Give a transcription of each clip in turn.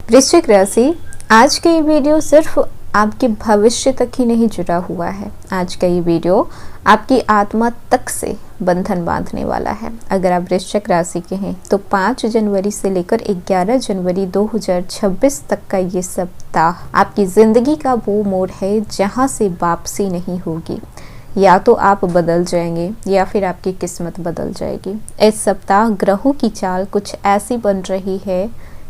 वृश्चिक राशि, आज का ये वीडियो सिर्फ आपके भविष्य तक ही नहीं जुड़ा हुआ है। आज का ये वीडियो आपकी आत्मा तक से बंधन बांधने वाला है। अगर आप वृश्चिक राशि के हैं तो 5 जनवरी से लेकर 11 जनवरी 2026 तक का ये सप्ताह आपकी ज़िंदगी का वो मोड़ है जहाँ से वापसी नहीं होगी। या तो आप बदल जाएंगे या फिर आपकी किस्मत बदल जाएगी। इस सप्ताह ग्रहों की चाल कुछ ऐसी बन रही है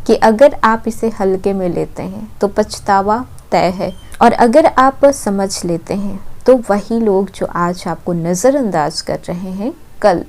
कि अगर आप इसे हल्के में लेते हैं तो पछतावा तय है, और अगर आप समझ लेते हैं तो वही लोग जो आज आपको नज़रअंदाज कर रहे हैं कल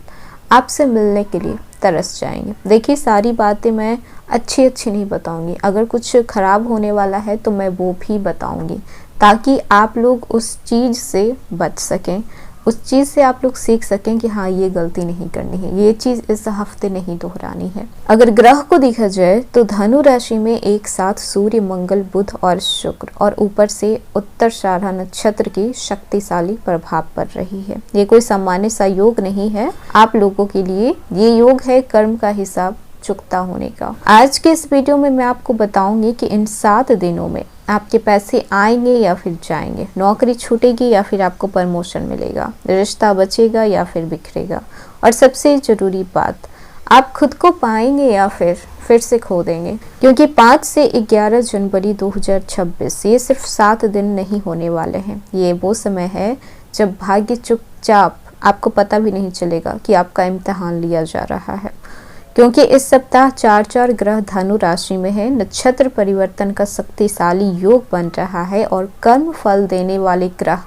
आपसे मिलने के लिए तरस जाएंगे। देखिए, सारी बातें मैं अच्छी नहीं बताऊंगी। अगर कुछ खराब होने वाला है तो मैं वो भी बताऊंगी ताकि आप लोग उस चीज़ से बच सकें, उस चीज़ से आप लोग सीख सकें कि हाँ, ये गलती नहीं करनी है, ये चीज़ इस हफ्ते नहीं दोहरानी है। अगर ग्रह को देखा जाए तो धनु राशि में एक साथ सूर्य, मंगल, बुध और शुक्र और ऊपर से उत्तराषाढ़ा नक्षत्र की शक्तिशाली प्रभाव पड़ रही है। ये कोई सामान्य सा योग नहीं है। आप लोगों के लिए ये योग है कर्म का हिसाब चुकता होने का। आज के इस वीडियो में मैं आपको बताऊंगी कि इन 7 दिनों में आपके पैसे आएंगे या फिर जाएंगे, नौकरी छूटेगी या फिर आपको प्रमोशन मिलेगा, रिश्ता बचेगा या फिर बिखरेगा, और सबसे जरूरी बात, आप खुद को पाएंगे या फिर से खो देंगे। क्योंकि 5 से 11 जनवरी 2026 ये सिर्फ 7 दिन नहीं होने वाले हैं। ये वो समय है जब भाग्य चुपचाप, आपको पता भी नहीं चलेगा कि आपका इम्तिहान लिया जा रहा है। क्योंकि इस सप्ताह 4 ग्रह धनु राशि में है, नक्षत्र परिवर्तन का शक्तिशाली योग बन रहा है और कर्म फल देने वाले ग्रह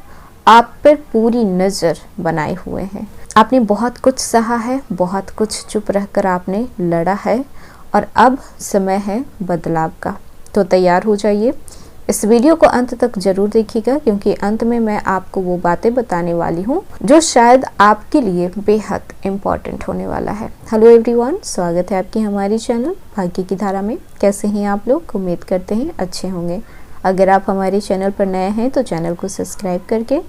आप पर पूरी नज़र बनाए हुए हैं। आपने बहुत कुछ सहा है, बहुत कुछ चुप रहकर आपने लड़ा है, और अब समय है बदलाव का। तो तैयार हो जाइए। इस वीडियो को अंत तक जरूर देखिएगा, क्योंकि अंत में मैं आपको वो बातें बताने वाली हूँ जो शायद आपके लिए बेहद इम्पॉर्टेंट होने वाला है। हेलो एवरीवन, स्वागत है आपकी हमारी चैनल भाग्य की धारा में। कैसे हैं आप लोग? उम्मीद करते हैं अच्छे होंगे। अगर आप हमारे चैनल पर नए हैं तो चैनल को सब्सक्राइब करके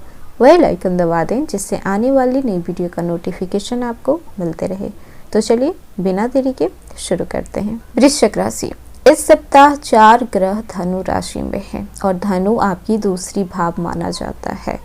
बेल आइकन दबा दें, जिससे आने वाली नई वीडियो का नोटिफिकेशन आपको मिलते रहे। तो चलिए बिना देरी के शुरू करते हैं। वृश्चिक राशि, इस सप्ताह 4 ग्रह धनु राशि में हैं और धनु आपकी दूसरी भाव माना जाता है।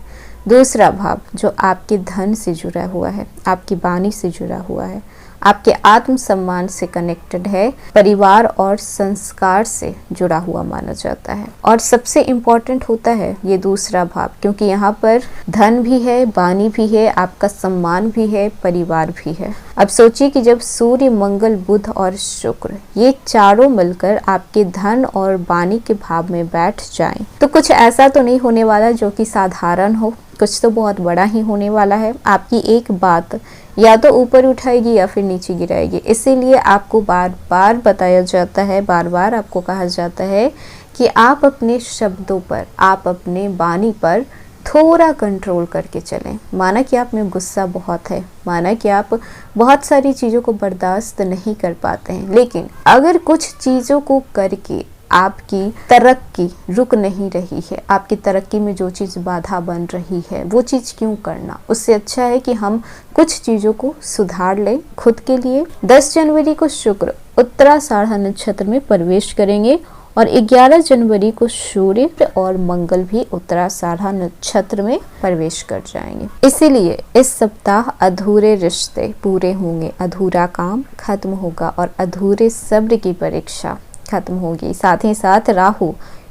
दूसरा भाव जो आपके धन से जुड़ा हुआ है, आपकी वाणी से जुड़ा हुआ है, आपके आत्मसम्मान से कनेक्टेड है, परिवार और संस्कार से जुड़ा हुआ माना जाता है। और सबसे इम्पोर्टेंट होता है ये दूसरा भाव, क्योंकि यहाँ पर धन भी है, वाणी भी है, आपका सम्मान भी है, परिवार भी है। अब सोचिए कि जब सूर्य, मंगल, बुध और शुक्र ये चारों मिलकर आपके धन और वाणी के भाव में बैठ जाएं, तो कुछ ऐसा तो नहीं होने वाला जो कि साधारण हो, कुछ तो बहुत बड़ा ही होने वाला है। आपकी एक बात या तो ऊपर उठाएगी या फिर नीचे गिराएगी। इसीलिए आपको बार बार बताया जाता है, बार बार आपको कहा जाता है कि आप अपने शब्दों पर, आप अपने वाणी पर थोड़ा कंट्रोल करके चलें। माना कि आप में गुस्सा बहुत है, माना कि आप बहुत सारी चीज़ों को बर्दाश्त नहीं कर पाते हैं, लेकिन अगर कुछ चीज़ों को करके आपकी तरक्की रुक नहीं रही है, आपकी तरक्की में जो चीज़ बाधा बन रही है वो चीज़ क्यों करना। उससे अच्छा है कि हम कुछ चीज़ों को सुधार लें खुद के लिए। 10 जनवरी को शुक्र उत्तराषाढ़ा नक्षत्र में प्रवेश करेंगे और 11 जनवरी को सूर्य और मंगल भी उत्तराषाढ़ा नक्षत्र में प्रवेश कर जाएंगे। इसीलिए इस सप्ताह अधूरे रिश्ते पूरे होंगे, अधूरा काम खत्म होगा और अधूरे सब्र की परीक्षा खत्म होगी। साथ ही साथ राहु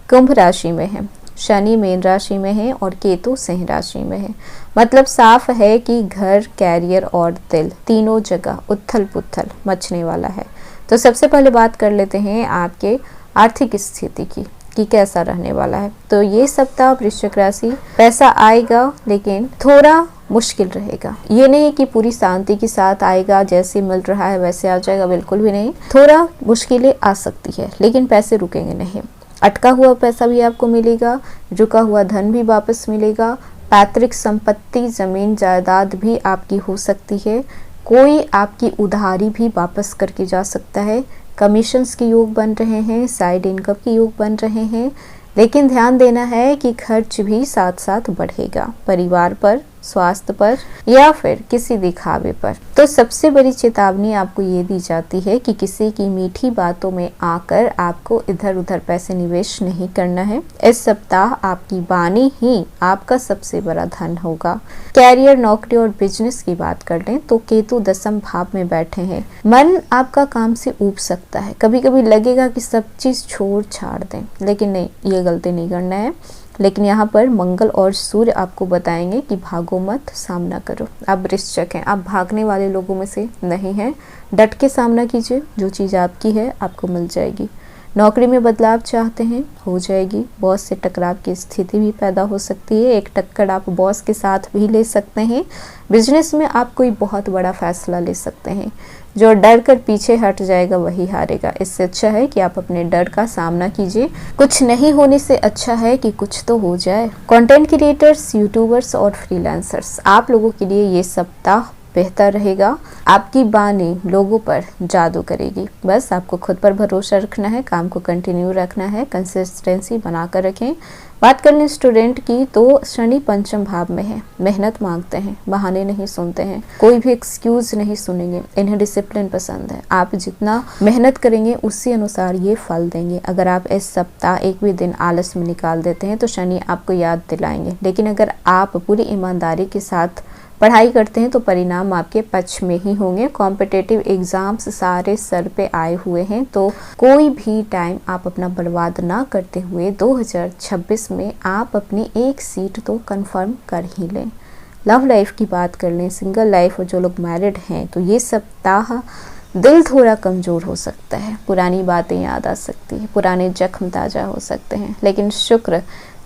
कुंभ राशि में है, शनि मीन राशि में है और केतु सिंह राशि में है। मतलब साफ है कि घर, कैरियर और दिल तीनों जगह उथल पुथल मचने वाला है। तो सबसे पहले बात कर लेते हैं आपके आर्थिक स्थिति की कि कैसा रहने वाला है। तो ये सप्ताह वृश्चिक राशि, पैसा आएगा लेकिन थोड़ा मुश्किल रहेगा। ये नहीं कि पूरी शांति के साथ आएगा, जैसे मिल रहा है वैसे आ जाएगा, बिल्कुल भी नहीं। थोड़ा मुश्किलें आ सकती है लेकिन पैसे रुकेंगे नहीं। अटका हुआ पैसा भी आपको मिलेगा, रुका हुआ धन भी वापस मिलेगा, पैतृक संपत्ति, जमीन जायदाद भी आपकी हो सकती है, कोई आपकी उधारी भी वापस करके जा सकता है, कमीशंस के योग बन रहे हैं, साइड इनकम के योग बन रहे हैं। लेकिन ध्यान देना है कि खर्च भी साथ साथ बढ़ेगा, परिवार पर स्वास्थ्य पर या फिर किसी दिखावे पर। तो सबसे बड़ी चेतावनी आपको ये दी जाती है कि किसी की मीठी बातों में आकर आपको इधर उधर पैसे निवेश नहीं करना है। इस सप्ताह आपकी वाणी ही आपका सबसे बड़ा धन होगा। कैरियर, नौकरी और बिजनेस की बात कर लें तो केतु दशम भाव में बैठे हैं। मन आपका काम से ऊब सकता है, कभी कभी लगेगा कि सब चीज छोड़ छाड़ दें, लेकिन नहीं, ये गलती नहीं करना है। लेकिन यहाँ पर मंगल और सूर्य आपको बताएंगे कि भागो मत, सामना करो। आप वृश्चिक हैं, आप भागने वाले लोगों में से नहीं हैं। डट के सामना कीजिए, जो चीज़ आपकी है आपको मिल जाएगी। नौकरी में बदलाव चाहते हैं, हो जाएगी। बॉस से टकराव की स्थिति भी पैदा हो सकती है, एक टक्कर आप बॉस के साथ भी ले सकते हैं। बिजनेस में आप कोई बहुत बड़ा फैसला ले सकते हैं। जो डर कर पीछे हट जाएगा वही हारेगा। इससे अच्छा है कि आप अपने डर का सामना कीजिए। कुछ नहीं होने से अच्छा है कि कुछ तो हो जाए। कंटेंट क्रिएटर्स, यूट्यूबर्स और फ्रीलांसर्स, आप लोगों के लिए ये सप्ताह बेहतर रहेगा। आपकी वाणी लोगों पर जादू करेगी। बस आपको खुद पर भरोसा रखना है, काम को कंटिन्यू रखना है, कंसिस्टेंसी बनाकर रखें। बात कर लें स्टूडेंट की तो शनि पंचम भाव में है। मेहनत मांगते हैं, बहाने नहीं सुनते हैं, कोई भी एक्सक्यूज नहीं सुनेंगे। इन्हें डिसिप्लिन पसंद है। आप जितना मेहनत करेंगे उसी अनुसार ये फल देंगे। अगर आप इस सप्ताह एक भी दिन आलस में निकाल देते हैं तो शनि आपको याद दिलाएंगे। लेकिन अगर आप पूरी ईमानदारी के साथ पढ़ाई करते हैं तो परिणाम आपके पक्ष में ही होंगे। कॉम्पिटिटिव एग्जाम्स सारे सर पे आए हुए हैं, तो कोई भी टाइम आप अपना बर्बाद ना करते हुए 2026 में आप अपनी एक सीट तो कंफर्म कर ही लें। लव लाइफ की बात कर लें, सिंगल लाइफ और जो लोग मैरिड हैं, तो ये सप्ताह दिल थोड़ा कमज़ोर हो सकता है। पुरानी बातें याद आ सकती हैं, पुराने जख्म ताज़ा हो सकते हैं। लेकिन शुक्र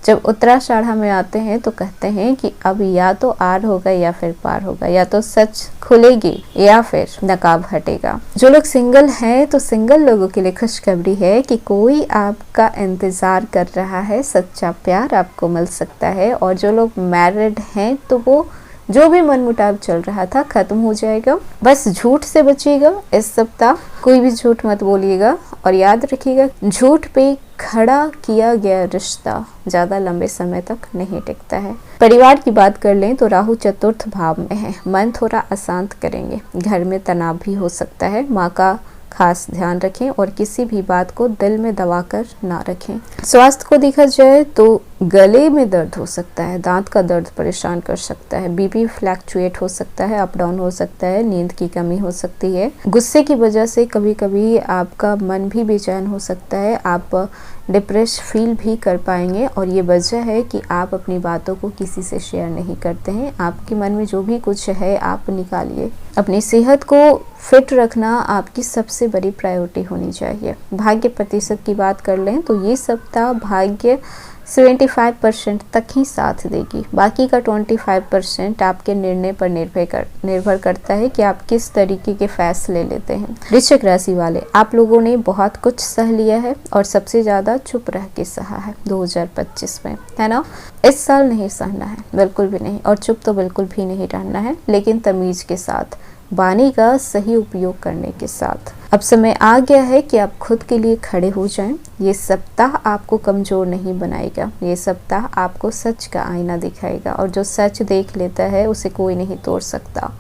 जब उत्तराषाढ़ा में आते हैं तो कहते हैं कि अब या तो आर होगा या फिर पार होगा, या तो सच खुलेगी या फिर नकाब हटेगा। जो लोग सिंगल हैं तो सिंगल लोगों के लिए खुशखबरी है कि कोई आपका इंतज़ार कर रहा है, सच्चा प्यार आपको मिल सकता है। और जो लोग मैरिड हैं तो वो जो भी मनमुटाव चल रहा था खत्म हो जाएगा। बस झूठ से बचिएगा इस सप्ताह, कोई भी झूठ मत बोलिएगा। और याद रखिएगा, झूठ पे खड़ा किया गया रिश्ता ज्यादा लंबे समय तक नहीं टिकता है। परिवार की बात कर लें तो राहु चतुर्थ भाव में है। मन थोड़ा अशांत करेंगे, घर में तनाव भी हो सकता है। माँ का खास ध्यान रखें और किसी भी बात को दिल में दबा कर ना रखें। स्वास्थ्य को देखा जाए तो गले में दर्द हो सकता है, दांत का दर्द परेशान कर सकता है, बीपी फ्लैक्चुएट हो सकता है, अप डाउन हो सकता है, नींद की कमी हो सकती है। गुस्से की वजह से कभी कभी आपका मन भी बेचैन हो सकता है, आप डिप्रेस फील भी कर पाएंगे। और ये वजह है कि आप अपनी बातों को किसी से शेयर नहीं करते हैं। आपके मन में जो भी कुछ है आप निकालिए। अपनी सेहत को फिट रखना आपकी सबसे बड़ी प्रायोरिटी होनी चाहिए। भाग्य प्रतिशत की बात कर लें तो ये सप्ताह भाग्य 75% तक ही साथ देगी। बाकी का 25% आपके निर्णय पर निर्भर करता है कि आप किस तरीके के फैसले लेते हैं। वृश्चिक राशि वाले, आप लोगों ने बहुत कुछ सह लिया है और सबसे ज्यादा चुप रह के सहा है 2025 में, है ना। इस साल नहीं सहना है, बिल्कुल भी नहीं, और चुप तो बिल्कुल भी नहीं रहना है, लेकिन तमीज के साथ, वाणी का सही उपयोग करने के साथ। अब समय आ गया है कि आप खुद के लिए खड़े हो जाएं। ये सप्ताह आपको कमजोर नहीं बनाएगा, ये सप्ताह आपको सच का आईना दिखाएगा, और जो सच देख लेता है उसे कोई नहीं तोड़ सकता।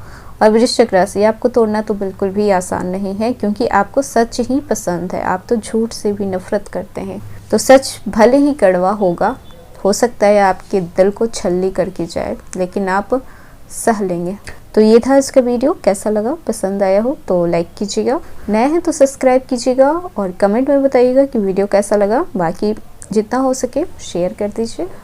और वृश्चिक राशि, आपको तोड़ना तो बिल्कुल भी आसान नहीं है, क्योंकि आपको सच ही पसंद है। आप तो झूठ से भी नफरत करते हैं। तो सच भले ही कड़वा होगा, हो सकता है आपके दिल को छल्ली करके जाए, लेकिन आप सह लेंगे। तो ये था इसका वीडियो। कैसा लगा, पसंद आया हो तो लाइक कीजिएगा, नए हैं तो सब्सक्राइब कीजिएगा, और कमेंट में बताइएगा कि वीडियो कैसा लगा। बाकी जितना हो सके शेयर कर दीजिए।